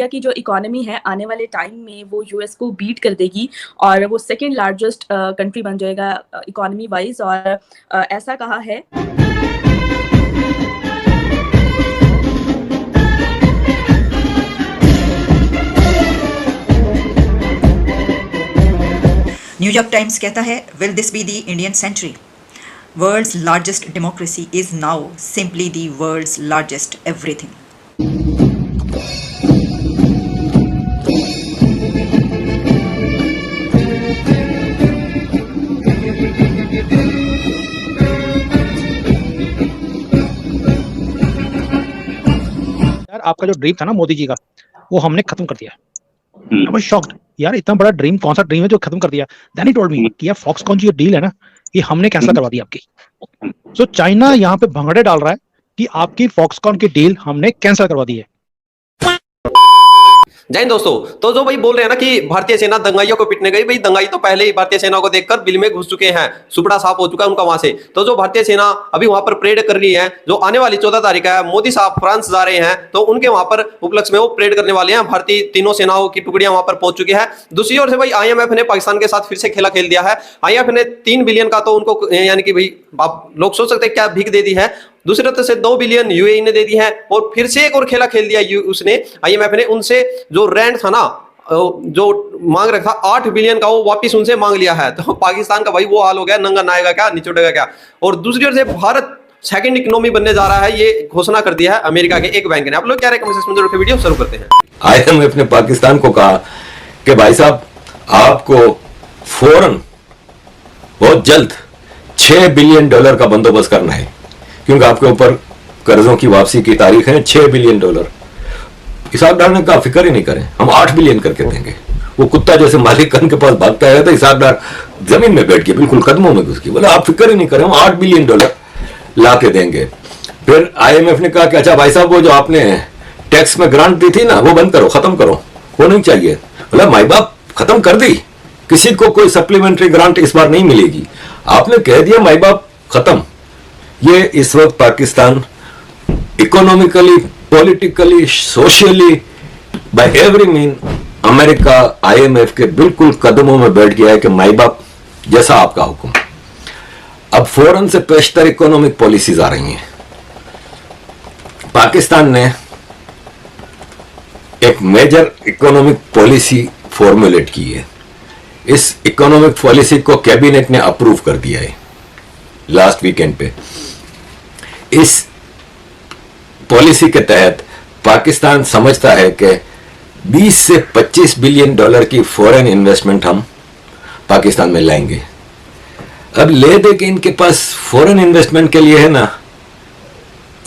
India की जो economy है आने वाले टाइम में वो यूएस को बीट कर देगी और वो सेकंड लार्जेस्ट कंट्री बन जाएगा इकोनॉमी वाइज और ऐसा कहा है। न्यूयॉर्क टाइम्स कहता है, will this be the Indian century? World's largest democracy is now simply the world's largest everything. यार आपका जो ड्रीम था ना मोदी जी का, वो हमने खत्म कर दिया। आई वाज शॉक्ड यार, इतना बड़ा ड्रीम, कौन सा ड्रीम है जो खत्म कर दिया? देन ही टोल्ड मी कि यार फॉक्सकॉन की जो डील है ना, ये हमने कैंसिल करवा दी आपकी। सो चाइना यहाँ पे भंगड़े डाल रहा है कि आपकी फॉक्सकॉन की डील हमने कैंसिल करवा दी है। जय हिंद दोस्तों। तो जो भाई बोल रहे हैं ना कि भारतीय सेना दंगाइयों को पिटने गई, भाई दंगाई तो पहले ही भारतीय सेना को देखकर बिल में घुस चुके हैं, सुपड़ा साफ हो चुका है उनका वहां से। तो जो भारतीय सेना अभी वहां पर परेड कर रही है, जो आने वाली 14 तारीख है, मोदी साहब फ्रांस जा रहे हैं, तो उनके वहां पर उपलक्ष्य में वो परेड करने वाले हैं। भारतीय तीनों सेनाओं की टुकड़ियां वहां पर पहुंच चुकी है। दूसरी ओर से भाई आईएमएफ ने पाकिस्तान के साथ फिर से खेला खेल दिया है। आईएमएफ ने 3 बिलियन का तो उनको यानी कि भाई आप लोग सोच सकते हैं क्या भीख दे दी है। दूसरे तरफ से 2 बिलियन यूएई ने दे दी है और फिर से एक और खेला खेल दिया उसने, आईएमएफ ने उनसे जो रेंट था ना, जो मांग रखा 8 बिलियन का, वो वापस उनसे मांग लिया है। तो पाकिस्तान का भाई वो हाल हो गया, नंगा नाएगा क्या, निचोड़ेगा क्या। और दूसरी ओर से भारत सेकंड इकोनॉमी बनने जा रहा है, ये घोषणा कर दिया है अमेरिका के एक बैंक ने। आप लोग क्या कमेंट वीडियो शुरू करते हैं। आईएमएफ ने पाकिस्तान को कहा कि भाई साहब आपको फौरन बहुत जल्द $6 बिलियन का बंदोबस्त करना है, क्योंकि आपके ऊपर कर्जों की वापसी की तारीख है $6 बिलियन। हिसाब डालने का फिक्र ही नहीं करें, हम 8 बिलियन करके देंगे। वो कुत्ता जैसे मालिक के पास भागता है, तो हिसाबदार जमीन में बैठ के बिल्कुल कदमों में घुस के बोले आप फिक्र ही नहीं करें, हम $8 बिलियन ला के देंगे। फिर आईएमएफ ने कहा कि अच्छा भाई साहब वो जो आपने टैक्स में ग्रांट दी थी ना, वो बंद करो, खत्म करो, वो नहीं चाहिए। बोला माई बाप खत्म कर दी, किसी को कोई सप्लीमेंट्री ग्रांट इस बार नहीं मिलेगी। आपने कह दिया माई बाप खत्म। ये इस वक्त Pakistan economically, politically, socially, by every mean America IMF के बिल्कुल कदमों में बैठ गया है कि माई बाप जैसा आपका हुक्म। अब फौरन से पेशतर इकोनॉमिक पॉलिसीज आ रही हैं। पाकिस्तान ने एक मेजर इकोनॉमिक पॉलिसी फॉर्मुलेट की है। इस इकोनॉमिक पॉलिसी को कैबिनेट ने अप्रूव कर दिया है लास्ट वीकेंड पे। इस पॉलिसी के तहत पाकिस्तान समझता है कि 20 से 25 बिलियन डॉलर की फॉरेन इन्वेस्टमेंट हम पाकिस्तान में लाएंगे। अब ले दे के इनके पास फॉरेन इन्वेस्टमेंट के लिए है ना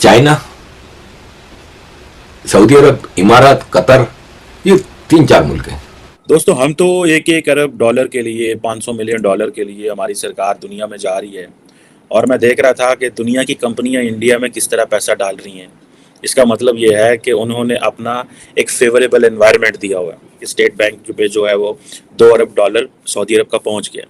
चाइना, सऊदी अरब, इमारात, कतर, ये 3-4 मुल्क हैं। दोस्तों हम तो $1 अरब के लिए, $500 मिलियन के लिए हमारी सरकार दुनिया में जा रही है, और मैं देख रहा था कि दुनिया की कंपनियां इंडिया में किस तरह पैसा डाल रही हैं। इसका मतलब ये है कि उन्होंने अपना एक फेवरेबल एनवायरनमेंट दिया हुआ है। स्टेट बैंक पे जो है वो $2 अरब सऊदी अरब का पहुंच गया,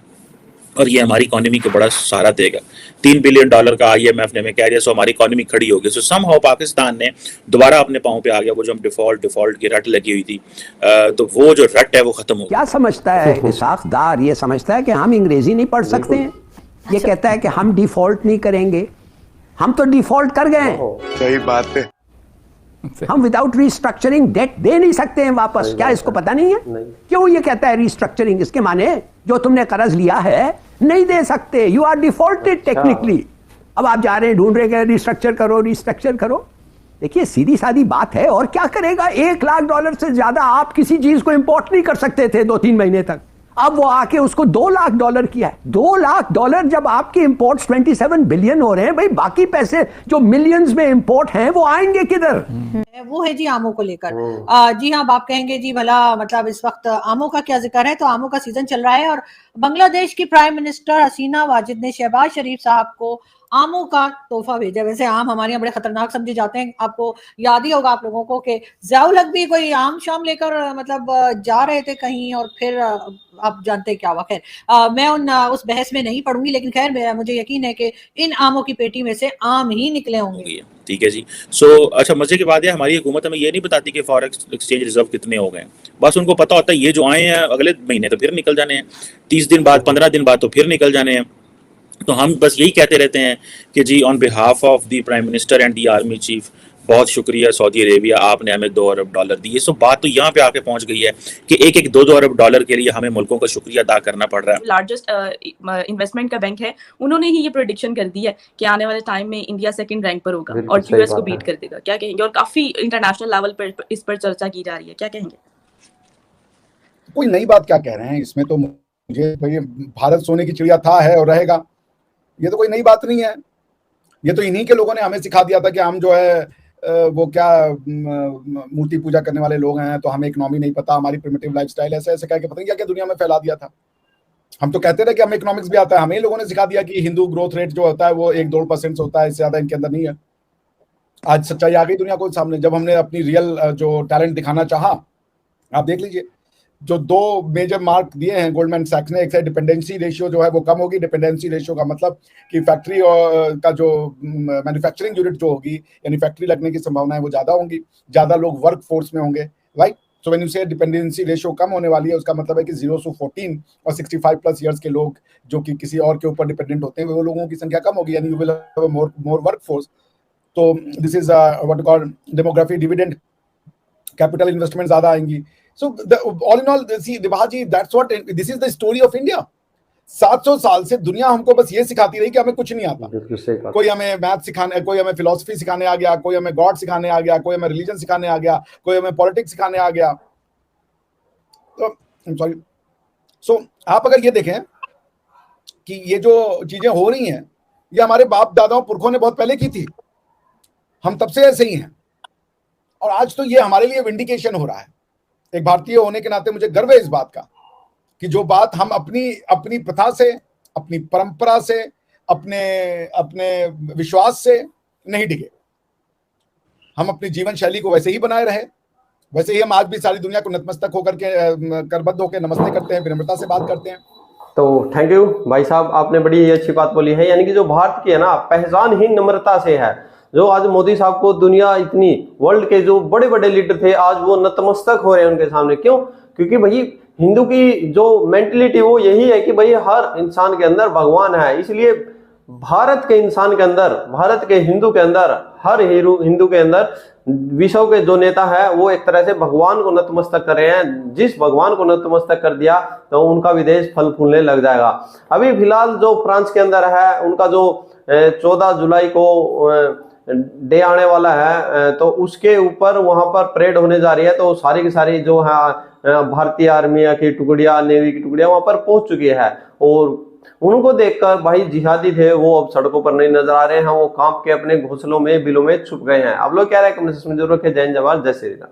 और ये हमारी इकोनॉमी को बड़ा सहारा देगा। $3 बिलियन का आईएमएफ ने कह दिया, सो हमारी इकोनॉमी खड़ी हो गई। सो समहाउ पाकिस्तान ने दोबारा अपने पाँव पे आ गया। वो जो हम डिफॉल्ट की रट लगी हुई थी, तो वो जो रट है वो खत्म हो गई। क्या समझता है इसाकदार? ये समझता है कि हम अंग्रेजी नहीं पढ़ सकते हैं। ये कहता है कि हम डिफॉल्ट नहीं करेंगे, हम तो डिफॉल्ट कर गए। सही बात है। हम विदाउट रिस्ट्रक्चरिंग डेट दे नहीं सकते हैं वापस। क्या इसको पता नहीं है? क्यों ये कहता है रिस्ट्रक्चरिंग? इसके माने जो तुमने कर्ज लिया है नहीं दे सकते, यू आर डिफॉल्टेड टेक्निकली। अब आप जा रहे हैं, ढूंढ रहे हैं रिस्ट्रक्चर करो। देखिए सीधी सादी बात है। और क्या करेगा? $1 लाख से ज्यादा आप किसी चीज को इंपोर्ट नहीं कर सकते थे 2-3 महीने तक। अब वो आके उसको $2 लाख किया है। $2 लाख जब आपके इंपोर्ट्स 27 बिलियन हो रहे हैं, भाई बाकी पैसे जो मिलियंस में इंपोर्ट हैं वो आएंगे किधर? वो है जी आमों को लेकर। जी हाँ, आप कहेंगे जी भला मतलब इस वक्त आमों का क्या जिक्र है, तो आमों का सीजन चल रहा है और बांग्लादेश की प्राइम मिनिस्टर हसीना वाजिद ने शहबाज शरीफ साहब को आमों का तोहफा भेजा। वैसे आम हमारे यहाँ बड़े खतरनाक समझे जाते हैं। आपको याद ही होगा आप लोगों को कि ज़ियाउल हक भी कोई आम शाम लेकर मतलब जा रहे थे कहीं और फिर आप जानते हैं क्या हुआ। खैर मैं उस बहस में नहीं पढ़ूंगी, लेकिन खैर मुझे यकीन है कि इन आमों की पेटी में से आम ही निकले होंगे। ठीक है जी। अच्छा, मजे की बात है हमारी हुकूमत हमें ये नहीं बताती कि फॉरेक्स एक्सचेंज रिजर्व कितने हो गए। बस उनको पता होता है ये जो आए हैं अगले महीने तो फिर निकल जाने हैं, 30 दिन बाद 15 दिन बाद तो फिर निकल जाने हैं। तो हम बस यही कहते रहते हैं कि जी on behalf of the prime minister and the army chief बहुत शुक्रिया सऊदी अरेबिया, आपने हमें $2 अरब दिए। सो बात तो यहाँ पे आके पहुंच गई है कि एक 2 अरब डॉलर के लिए हमें मुल्कों का शुक्रिया अदा करना पड़ रहा है। लार्जेस्ट इन्वेस्टमेंट का बैंक है, उन्होंने ही ये प्रेडिक्शन कर दी है कि आने वाले टाइम में इंडिया सेकंड रैंक पर होगा और यूएस को बीट कर देगा। क्या कहेंगे? और काफी इंटरनेशनल लेवल पर इस पर चर्चा की जा रही है, क्या कहेंगे? कोई नई बात क्या कह रहे हैं इसमें? तो मुझे भाई भारत सोने की चिड़िया था, है और रहेगा, ये तो कोई नई बात नहीं है। ये तो इन्हीं के लोगों ने हमें सिखा दिया था कि हम जो है वो क्या मूर्ति पूजा करने वाले लोग हैं, तो हमें इकोनॉमी नहीं पता, हमारी प्रिमिटिव लाइफस्टाइल ऐसे ऐसे कह के पता नहीं क्या क्या दुनिया में फैला दिया था। हम तो कहते थे कि हमें इकोनॉमिक्स भी आता है, हमें लोगों ने सिखा दिया कि हिंदू ग्रोथ रेट जो होता है वो 1-2% से होता है, इससे ज्यादा इनके अंदर नहीं है। आज सच्चाई आ गई दुनिया को सामने, जब हमने अपनी रियल जो टैलेंट दिखाना चाहा। आप देख लीजिए जो 2 मेजर मार्क दिए हैं गोल्डमैन सैक्स ने, एक है डिपेंडेंसी रेशियो जो है वो कम होगी। डिपेंडेंसी रेशियो का मतलब कि फैक्ट्री का जो मैन्युफैक्चरिंग यूनिट जो होगी यानी फैक्ट्री लगने की संभावनाएं वो ज्यादा होंगी, ज्यादा लोग वर्क फोर्स में होंगे, राइट। सो व्हेन यू से डिपेंडेंसी रेशियो कम होने वाली है, उसका मतलब है कि 0 से 14 और 65+ ईयर्स के लोग जो कि किसी और के ऊपर डिपेंडेंट होते हैं वो लोगों की संख्या कम होगी, यानी you will have more work force. तो this is what called demography dividend, capital investment ज्यादा आएंगी। So all in all, see Dibaji, that's what this is the story of India. 700 साल से दुनिया हमको बस ये सिखाती रही कि हमें कुछ नहीं आता। कोई हमें मैथ सिखाने, कोई हमें फिलॉसफी सिखाने आ गया, कोई हमें गॉड सिखाने आ गया, कोई हमें रिलीजन सिखाने आ गया, कोई हमें पॉलिटिक्स सिखाने आ गया। तो सॉरी। सो आप अगर ये देखें कि ये जो चीजें हो रही हैं ये हमारे बाप दादाओं पुरखों ने बहुत पहले की थी, हम तब से ऐसे ही हैं, और आज तो ये हमारे लिए विंडिकेशन हो रहा है। एक भारतीय होने के नाते मुझे गर्व है इस बात का कि जो बात हम अपनी प्रथा से, अपनी परंपरा से, अपने विश्वास से नहीं डिगे, हम अपनी जीवन शैली को वैसे ही बनाए रहे, वैसे ही हम आज भी सारी दुनिया को नतमस्तक होकर के करबद्ध होकर नमस्ते करते हैं, विनम्रता से बात करते हैं। तो थैंक यू भाई साहब, आपने बड़ी अच्छी बात बोली है। यानी कि जो भारत की है ना पहचान ही नम्रता से है। जो आज मोदी साहब को दुनिया इतनी वर्ल्ड के जो बड़े बड़े लीडर थे आज वो नतमस्तक हो रहे हैं उनके सामने। क्यों? क्योंकि भाई हिंदू की जो मेंटलिटी वो यही है कि भाई हर इंसान के अंदर भगवान है। इसलिए भारत के इंसान के अंदर, भारत के हिंदू के अंदर, हर हिंदू के अंदर विश्व के जो नेता है वो एक तरह से भगवान को नतमस्तक कर रहे हैं। जिस भगवान को नतमस्तक कर दिया तो उनका विदेश फल फूलने लग जाएगा। अभी फिलहाल जो फ्रांस के अंदर है उनका जो 14 जुलाई को डे आने वाला है, तो उसके ऊपर वहां पर परेड होने जा रही है। तो सारी की सारी जो है भारतीय आर्मी की टुकड़ियां, नेवी की टुकड़ियां वहां पर पहुंच चुकी है, और उनको देखकर भाई जिहादी थे वो अब सड़कों पर नहीं नजर आ रहे हैं, वो कांप के अपने घोंसलों में, बिलों में छुप गए हैं। आप लोग क्या राय कमेंट सेक्शन में जरूर रखें। जय हिंद, जय भारत, जय श्री राम।